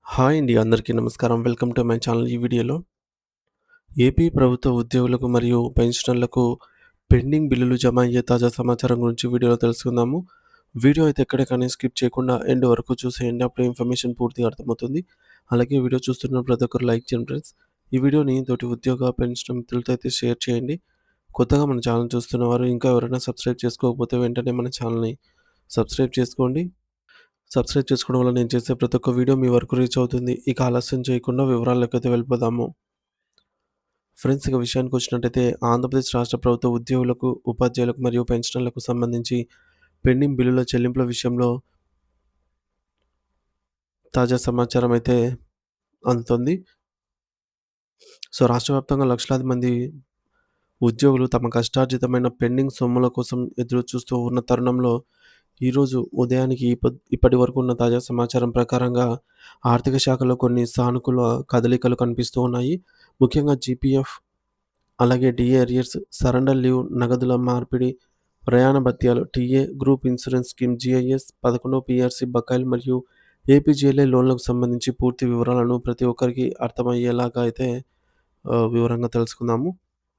Hi అండి. అందరికీ నమస్కారం. Welcome to my channel. ఈ వీడియోలో ఏపీ ప్రభుత్వ ఉద్యోగులకు మరియు పెన్షనర్లకు పెండింగ్ బిల్లులు జమ అయ్యే తాజా సమాచారం గురించి వీడియోలో తెలుసుకుందాము. వీడియో అయితే ఎక్కడ కానీ స్కిప్ చేయకుండా ఎండ్ వరకు చూసేయండి. అప్పుడే ఇన్ఫర్మేషన్ పూర్తిగా అర్థమవుతుంది. అలాగే వీడియో చూస్తున్న ప్రతి ఒక్కరు లైక్ చేయండి ఫ్రెండ్స్. ఈ వీడియోని తోటి ఉద్యోగ, పెన్షన్ మిత్రులతో అయితే షేర్ చేయండి. కొత్తగా మన ఛానల్ చూస్తున్నవారు ఇంకా ఎవరైనా సబ్స్క్రైబ్ చేసుకోకపోతే వెంటనే మన ఛానల్‌ని సబ్స్క్రైబ్ చేసుకోండి. సబ్స్క్రైబ్ చేసుకోవడం వల్ల నేను చేసే ప్రతి ఒక్క వీడియో మీ వరకు రీచ్ అవుతుంది. ఇక ఆలస్యం చేయకుండా వివరాల్లోకైతే వెళ్ళిపోదాము. ఫ్రెండ్స్ ఇక విషయానికొచ్చినట్టయితే ఆంధ్రప్రదేశ్ రాష్ట్ర ప్రభుత్వ ఉద్యోగులకు, ఉపాధ్యాయులకు మరియు పెన్షనర్లకు సంబంధించి పెండింగ్ బిల్లుల చెల్లింపుల విషయంలో తాజా సమాచారం అయితే అందుతుంది. రాష్ట్ర వ్యాప్తంగా లక్షలాది మంది ఉద్యోగులు తమ కష్టార్జితమైన పెండింగ్ సొమ్ముల కోసం ఎదురు చూస్తూ ఉన్న తరుణంలో ఈరోజు ఉదయానికి ఇప్పటి వరకు ఉన్న తాజా సమాచారం ప్రకారంగా ఆర్థిక శాఖలో కొన్ని సానుకూల కదలికలు కనిపిస్తూ ఉన్నాయి. ముఖ్యంగా జీపీఎఫ్, అలాగే డీఏ అరియర్స్, సరెండర్ లీవ్, నగదుల మార్పిడి, ప్రయాణ భత్యాలు, TA, group insurance scheme, GIS, 11 PRC బకాయిలు మరియు ఏపీజీఎల్ఐ లోన్లకు సంబంధించి పూర్తి వివరాలను ప్రతి ఒక్కరికి అర్థమయ్యేలాగా అయితే వివరంగా తెలుసుకుందాము.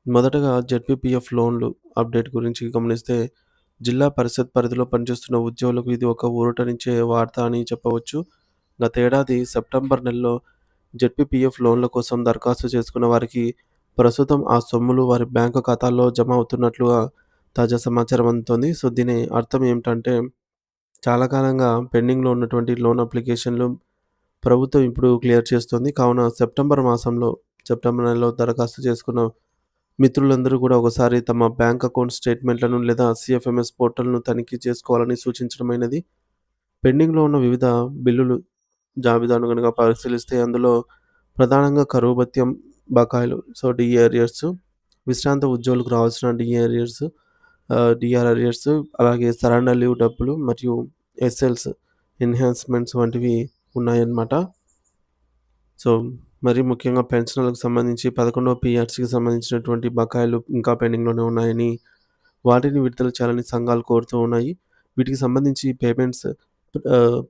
మొదటగా జెడ్పీపీఎఫ్ లోన్లు అప్డేట్ గురించి గమనిస్తే జిల్లా పరిషత్ పరిధిలో పనిచేస్తున్న ఉద్యోగులకు ఇది ఒక ఊరటనిచ్చే వార్త అని చెప్పవచ్చు. గత ఏడాది సెప్టెంబర్ నెలలో జెడ్పీపీఎఫ్ లోన్ల కోసం దరఖాస్తు చేసుకున్న వారికి ప్రస్తుతం ఆ సొమ్ములు వారి బ్యాంకు ఖాతాల్లో జమ అవుతున్నట్లుగా తాజా సమాచారం అందుతోంది. దీని అర్థం ఏమిటంటే చాలా కాలంగా పెండింగ్‌లో ఉన్నటువంటి లోన్ అప్లికేషన్‌లు ప్రభుత్వం ఇప్పుడు క్లియర్ చేస్తుంది. కావున సెప్టెంబర్ నెలలో దరఖాస్తు చేసుకున్న మిత్రులందరూ కూడా ఒకసారి తమ బ్యాంక్ అకౌంట్ స్టేట్‌మెంట్‌లను లేదా సీఎఫ్ఎంఎస్ పోర్టల్‌ను తనిఖీ చేసుకోవాలని సూచించడమైనది. పెండింగ్‌లో ఉన్న వివిధ బిల్లులు జాబితాను గనుక పరిశీలిస్తే అందులో ప్రధానంగా కరువు భత్యం బకాయిలు, డీఏ అరియర్స్, విశ్రాంత ఉద్యోగులకు రావాల్సిన డీఏ అరియర్స్, డీఆర్ అరియర్స్, అలాగే సరెండర్ లీవ్ డబ్బులు మరియు ఎస్ఎల్స్, ఎన్హాన్స్‌మెంట్స్ వంటివి ఉన్నాయన్నమాట. సో, మరీ ముఖ్యంగా పెన్షనర్లకు సంబంధించి 11వ పీఆర్సీకి సంబంధించినటువంటి బకాయిలు ఇంకా పెండింగ్‌లోనే ఉన్నాయని, వాటిని విడుదల చేయాలని సంఘాలు కోరుతూ ఉన్నాయి. వీటికి సంబంధించి పేమెంట్స్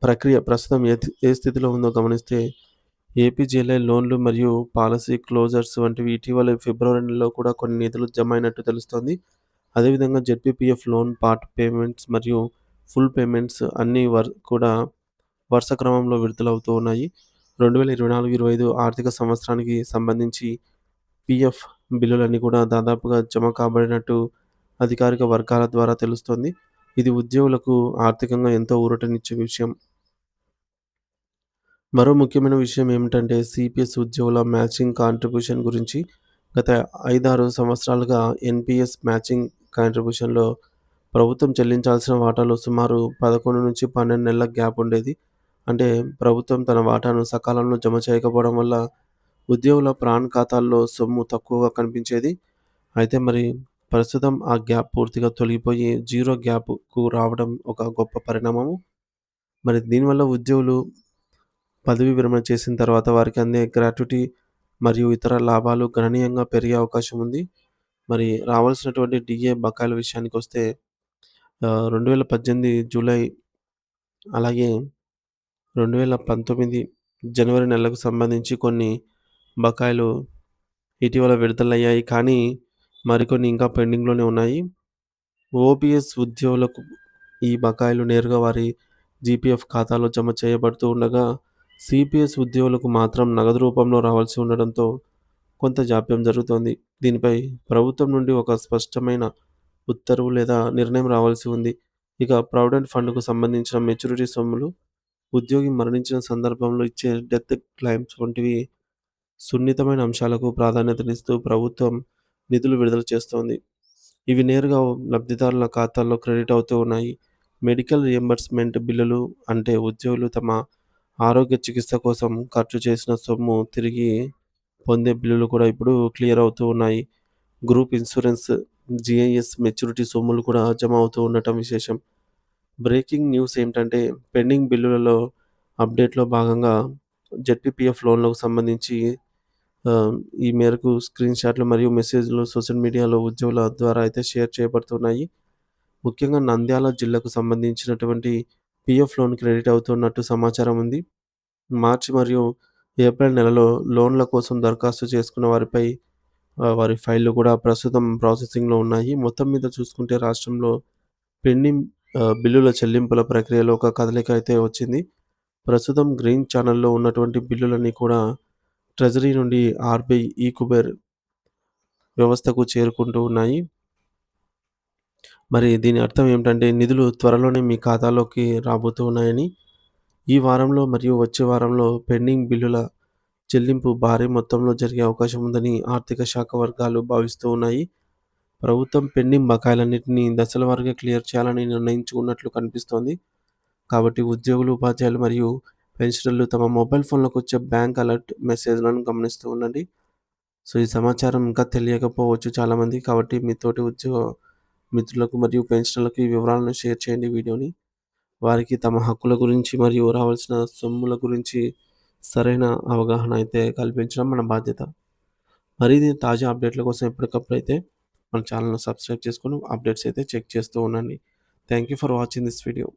ప్రక్రియ ప్రస్తుతం ఏ స్థితిలో ఉందో గమనిస్తే ఏపీజీఎల్ఐ లోన్లు మరియు పాలసీ క్లోజర్స్ వంటివి ఇటీవల ఫిబ్రవరి నెలలో కూడా కొన్ని నిధులు జమ అయినట్టు తెలుస్తోంది. అదేవిధంగా జెడ్పీపీఎఫ్ లోన్ పార్ట్ పేమెంట్స్ మరియు ఫుల్ పేమెంట్స్ అన్నీ కూడా వరుస క్రమంలో విడుదలవుతూ ఉన్నాయి. 2024, 25 ఆర్థిక సంవత్సరానికి సంబంధించి పీఎఫ్ బిల్లులన్నీ కూడా దాదాపుగా జమ కాబడినట్టు అధికారిక వర్గాల ద్వారా తెలుస్తోంది. ఇది ఉద్యోగులకు ఆర్థికంగా ఎంతో ఊరటనిచ్చే విషయం. మరో ముఖ్యమైన విషయం ఏమిటంటే సీపీఎస్ ఉద్యోగుల మ్యాచింగ్ కాంట్రిబ్యూషన్ గురించి. గత 5, 6 సంవత్సరాలుగా ఎన్‌పీఎస్ మ్యాచింగ్ కాంట్రిబ్యూషన్‌లో ప్రభుత్వం చెల్లించాల్సిన వాటాలో సుమారు 11-12 నెలల గ్యాప్ ఉండేది. అంటే ప్రభుత్వం తన వాటాను సకాలంలో జమ చేయకపోవడం వల్ల ఉద్యోగుల ప్రాన్ ఖాతాల్లో సొమ్ము తక్కువగా కనిపించేది. అయితే మరి ప్రస్తుతం ఆ గ్యాప్ పూర్తిగా తొలగిపోయి జీరో గ్యాప్‌కు రావడం ఒక గొప్ప పరిణామము. మరి దీనివల్ల ఉద్యోగులు పదవీ విరమణ చేసిన తర్వాత వారికి అందే గ్రాట్యుటీ మరియు ఇతర లాభాలు గణనీయంగా పెరిగే అవకాశం ఉంది. మరి రావాల్సినటువంటి డీఏ బకాయిల విషయానికొస్తే 2018 జూలై, అలాగే 2019 జనవరి నెలలకు సంబంధించి కొన్ని బకాయిలు ఇటీవల విడుదలయ్యాయి. కానీ మరికొన్ని ఇంకా పెండింగ్‌లోనే ఉన్నాయి. ఓపీఎస్ ఉద్యోగులకు ఈ బకాయిలు నేరుగా వారి జీపీఎఫ్ ఖాతాలో జమ చేయబడుతూ ఉండగా, సీపీఎస్ ఉద్యోగులకు మాత్రం నగదు రూపంలో రావాల్సి ఉండడంతో కొంత జాప్యం జరుగుతోంది. దీనిపై ప్రభుత్వం నుండి ఒక స్పష్టమైన ఉత్తర్వు లేదా నిర్ణయం రావాల్సి ఉంది. ఇక ప్రావిడెంట్ ఫండ్‌కు సంబంధించిన మెచ్యూరిటీ సొమ్ములు, ఉద్యోగి మరణించిన సందర్భంలో ఇచ్చే డెత్ క్లెయిమ్స్ వంటివి సున్నితమైన అంశాలకు ప్రాధాన్యతనిస్తూ ప్రభుత్వం నిధులు విడుదల చేస్తోంది. ఇవి నేరుగా లబ్ధిదారుల ఖాతాల్లో క్రెడిట్ అవుతూ ఉన్నాయి. మెడికల్ రియంబర్స్‌మెంట్ బిల్లులు అంటే ఉద్యోగులు తమ ఆరోగ్య చికిత్స కోసం ఖర్చు చేసిన సొమ్ము తిరిగి పొందే బిల్లులు కూడా ఇప్పుడు క్లియర్ అవుతూ ఉన్నాయి. గ్రూప్ ఇన్సూరెన్స్, జీఐఎస్ మెచ్యూరిటీ సొమ్ములు కూడా జమ అవుతూ ఉండటం విశేషం. బ్రేకింగ్ న్యూస్ ఏంటంటే పెండింగ్ బిల్లులలో అప్డేట్‌లో భాగంగా జెడ్పీపీఎఫ్ లోన్‌లకు సంబంధించి ఆహ్, ఈ మేరకు స్క్రీన్‌షాట్లు మరియు మెసేజ్‌లు సోషల్ మీడియాలో ఉద్యోగుల ద్వారా అయితే షేర్ చేయబడుతున్నాయి. ముఖ్యంగా నంద్యాల జిల్లాకు సంబంధించినటువంటి పీఎఫ్ లోన్ క్రెడిట్ అవుతున్నట్టు సమాచారం ఉంది. మార్చి మరియు ఏప్రిల్ నెలలో లోన్‌ల కోసం దరఖాస్తు చేసుకున్న వారిపై వారి ఫైల్‌లు కూడా ప్రస్తుతం ప్రాసెసింగ్‌లో ఉన్నాయి. మొత్తం మీద చూసుకుంటే రాష్ట్రంలో పెండింగ్ బిల్లుల చెల్లింపుల ప్రక్రియలో ఒక కదలిక అయితే వచ్చింది. ప్రస్తుతం గ్రీన్ ఛానెల్‌లో ఉన్నటువంటి బిల్లులన్నీ కూడా ట్రెజరీ నుండి ఆర్‌బీఐ ఈ-కుబేర్ వ్యవస్థకు చేరుకుంటూ ఉన్నాయి. మరి దీని అర్థం ఏమిటంటే నిధులు త్వరలోనే మీ ఖాతాలోకి రాబోతూ ఉన్నాయని. ఈ వారంలో మరియు వచ్చే వారంలో పెండింగ్ బిల్లుల చెల్లింపు భారీ మొత్తంలో జరిగే అవకాశం ఉందని ఆర్థిక శాఖ వర్గాలు భావిస్తూ ఉన్నాయి. ప్రభుత్వం పెండింగ్ బకాయిలన్నిటిని దశల వారీగా క్లియర్ చేయాలని నిర్ణయించుకున్నట్లు కనిపిస్తోంది. కాబట్టి ఉద్యోగులు, ఉపాధ్యాయులు మరియు పెన్షనర్లు తమ మొబైల్ ఫోన్‌లోకి వచ్చే బ్యాంక్ అలర్ట్ మెసేజ్‌లను గమనిస్తూ ఉండండి. సో, ఈ సమాచారం ఇంకా తెలియకపోవచ్చు చాలామంది. కాబట్టి మీ తోటి ఉద్యోగ మిత్రులకు మరియు పెన్షనర్లకు ఈ వివరాలను షేర్ చేయండి వీడియోని. వారికి తమ హక్కుల గురించి మరియు రావాల్సిన సొమ్ముల గురించి సరైన అవగాహన అయితే కల్పించడం మన బాధ్యత. మరిన్ని తాజా అప్డేట్ల కోసం ఎప్పటికప్పుడైతే మన ఛానెల్‌ను సబ్స్క్రైబ్ చేసుకొని అప్డేట్స్ అయితే చెక్ చేస్తూ ఉండండి. Thank you for watching this video.